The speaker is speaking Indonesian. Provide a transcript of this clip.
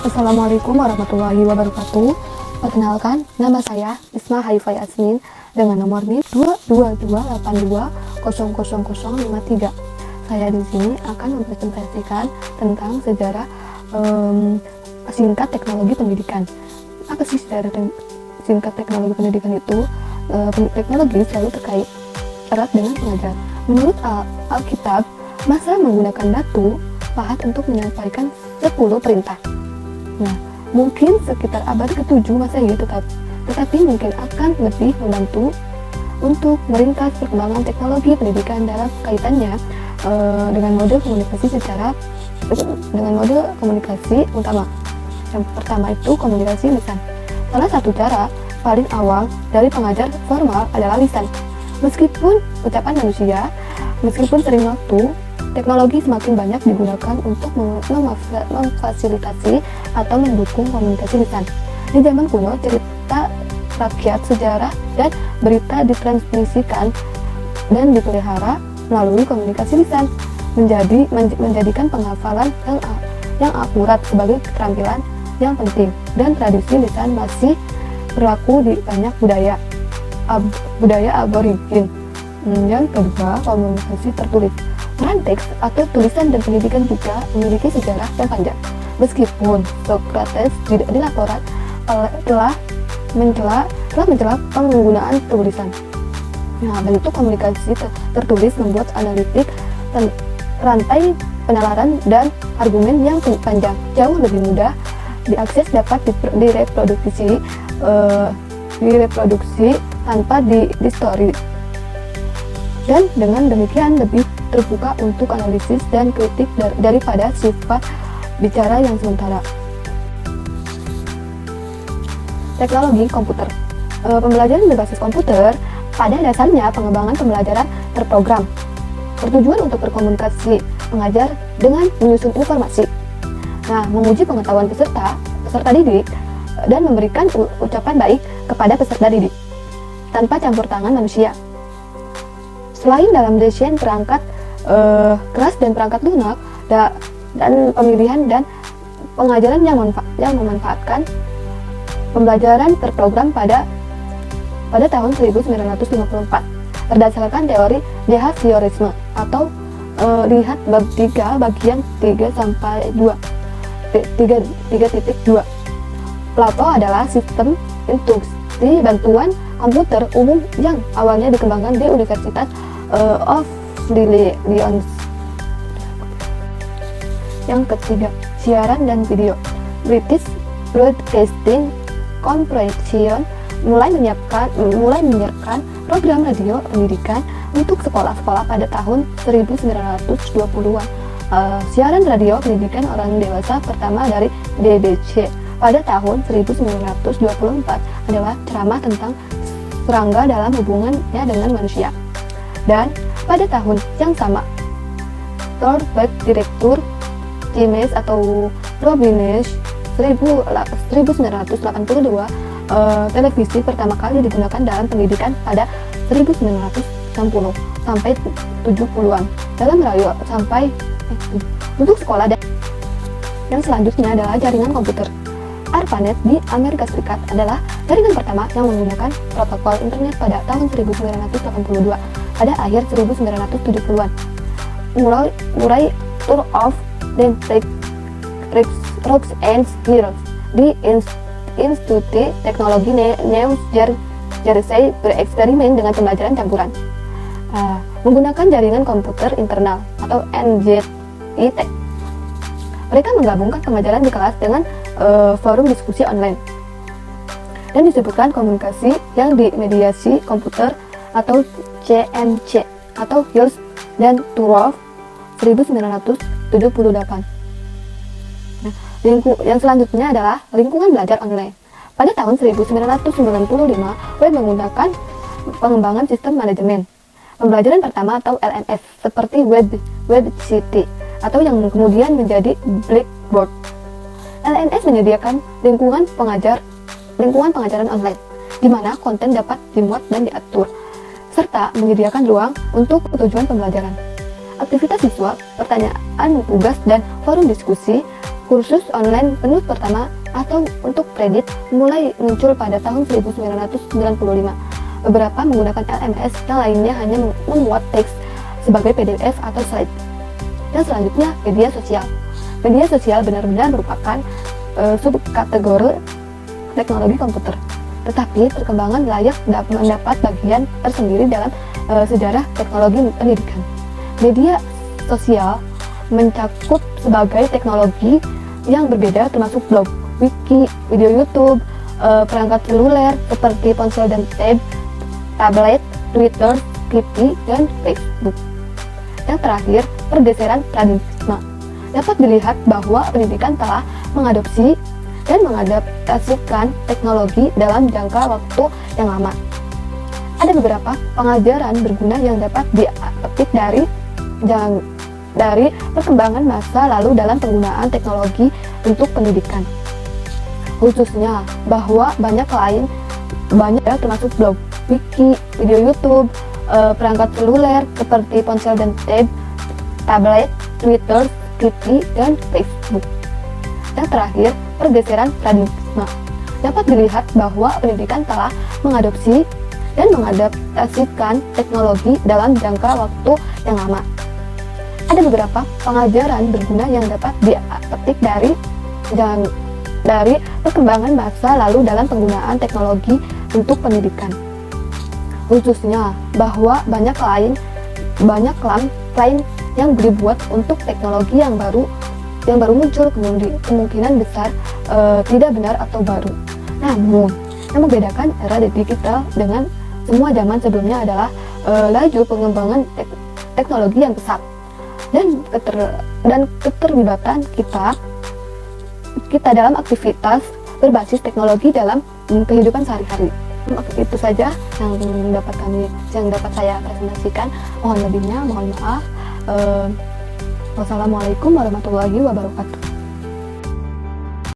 Assalamualaikum warahmatullahi wabarakatuh. Perkenalkan, nama saya Isma Haifai Asmin dengan nomor NIM 22282000053. Saya di sini akan mempresentasikan tentang sejarah singkat teknologi pendidikan. Apa sih sejarah singkat teknologi pendidikan itu? Teknologi selalu terkait erat dengan pengajar. Menurut Alkitab, masa menggunakan batu pahat untuk menyampaikan 10 perintah. Nah, mungkin sekitar abad ke-7 Masehi tetapi mungkin akan lebih membantu untuk meringkas perkembangan teknologi pendidikan dalam kaitannya dengan model komunikasi utama. Yang pertama itu komunikasi lisan. Salah satu cara paling awal dari pengajar formal adalah lisan. Meskipun ucapan manusia, meskipun sering waktu, teknologi semakin banyak digunakan untuk memfasilitasi atau mendukung komunikasi lisan. Di zaman kuno, cerita rakyat, sejarah, dan berita ditransmisikan dan dipelihara melalui komunikasi lisan, menjadikan penghafalan yang akurat sebagai keterampilan yang penting, dan tradisi lisan masih berlaku di banyak budaya aborigin. Yang kedua, komunikasi tertulis. Peran teks atau tulisan dan pendidikan juga memiliki sejarah yang panjang. Meskipun Socrates tidak dilaporkan telah mencela penggunaan tulisan. Nah, bentuk komunikasi tertulis membuat analitik rantai penalaran dan argumen yang panjang, jauh lebih mudah diakses, dapat direproduksi tanpa distorsi, dan dengan demikian lebih terbuka untuk analisis dan kritik daripada sifat bicara yang sementara. Teknologi komputer. Pembelajaran berbasis komputer pada dasarnya pengembangan pembelajaran terprogram, bertujuan untuk berkomunikasi pengajar dengan menyusun informasi. Nah, menguji pengetahuan peserta didik dan memberikan ucapan baik kepada peserta didik tanpa campur tangan manusia. Selain dalam desain perangkat keras dan perangkat lunak dan pemilihan dan pengajaran yang memanfaatkan pembelajaran terprogram pada tahun 1954 berdasarkan teori behaviorisme atau lihat bab 3 bagian 3-2. Plato adalah sistem instruksi bantuan komputer umum yang awalnya dikembangkan di Universitas of Lyons. Yang ketiga, siaran dan video. British Broadcasting Corporation mulai menyiarkan program radio pendidikan untuk sekolah-sekolah pada tahun 1920-an. Siaran radio pendidikan orang dewasa pertama dari BBC pada tahun 1924 adalah ceramah tentang serangga dalam hubungannya dengan manusia. Dan pada tahun yang sama, Thorberg Direktur Siemens atau Robinus 1982, televisi pertama kali digunakan dalam pendidikan pada 1960 sampai 70-an dalam radio sampai untuk sekolah. Dan yang selanjutnya adalah jaringan komputer. ARPANET di Amerika Serikat adalah jaringan pertama yang menggunakan protokol internet pada tahun 1982 pada akhir 1970-an. Mulai Tour of the Rocks and Spirals di Institut Teknologi New Jersey bereksperimen dengan pembelajaran campuran menggunakan jaringan komputer internal atau NJIT. Mereka menggabungkan pengajaran di kelas dengan forum diskusi online dan disebutkan komunikasi yang dimediasi komputer atau CMC atau Hills dan Turov 1978. Nah, yang selanjutnya adalah lingkungan belajar online. Pada tahun 1995, web menggunakan pengembangan sistem manajemen pembelajaran pertama atau LMS seperti WebCity atau yang kemudian menjadi Blackboard. LMS menyediakan lingkungan pengajaran online di mana konten dapat dimuat dan diatur, serta menyediakan ruang untuk tujuan pembelajaran. Aktivitas siswa, pertanyaan, tugas, dan forum diskusi Kursus online penuh pertama atau untuk kredit mulai muncul pada tahun 1995. Beberapa menggunakan LMS, yang lainnya hanya memuat teks sebagai PDF atau slide. Dan selanjutnya, media sosial. Media sosial benar-benar merupakan subkategori teknologi komputer. Tetapi perkembangan layak mendapat bagian tersendiri dalam sejarah teknologi pendidikan. Media sosial mencakup sebagai teknologi yang berbeda termasuk blog, wiki, video YouTube, perangkat seluler seperti ponsel dan tablet, Twitter, Skripsi, dan Facebook. Yang terakhir, pergeseran paradigma. Dapat dilihat bahwa pendidikan telah mengadopsi dan mengadaptasikan teknologi dalam jangka waktu yang lama. Ada beberapa pengajaran berguna yang dapat dipetik dari perkembangan masa lalu dalam penggunaan teknologi untuk pendidikan, khususnya bahwa banyak termasuk blog, wiki, video YouTube, perangkat seluler seperti ponsel dan tablet, Twitter, Skripsi, dan Facebook. Yang terakhir, pergeseran paradigma. Dapat dilihat bahwa pendidikan telah mengadopsi dan mengadaptasikan teknologi dalam jangka waktu yang lama. Ada beberapa pengajaran berguna yang dapat dipetik dari perkembangan masa lalu dalam penggunaan teknologi untuk pendidikan, khususnya bahwa banyak klaim yang dibuat untuk teknologi yang baru muncul kemungkinan besar tidak benar atau baru. Namun, yang membedakan era digital dengan semua zaman sebelumnya adalah laju pengembangan teknologi yang pesat dan keterlibatan kita dalam aktivitas berbasis teknologi dalam kehidupan sehari-hari. Itu saja yang dapat saya presentasikan. Mohon lebihnya, mohon maaf. Wassalamualaikum warahmatullahi wabarakatuh.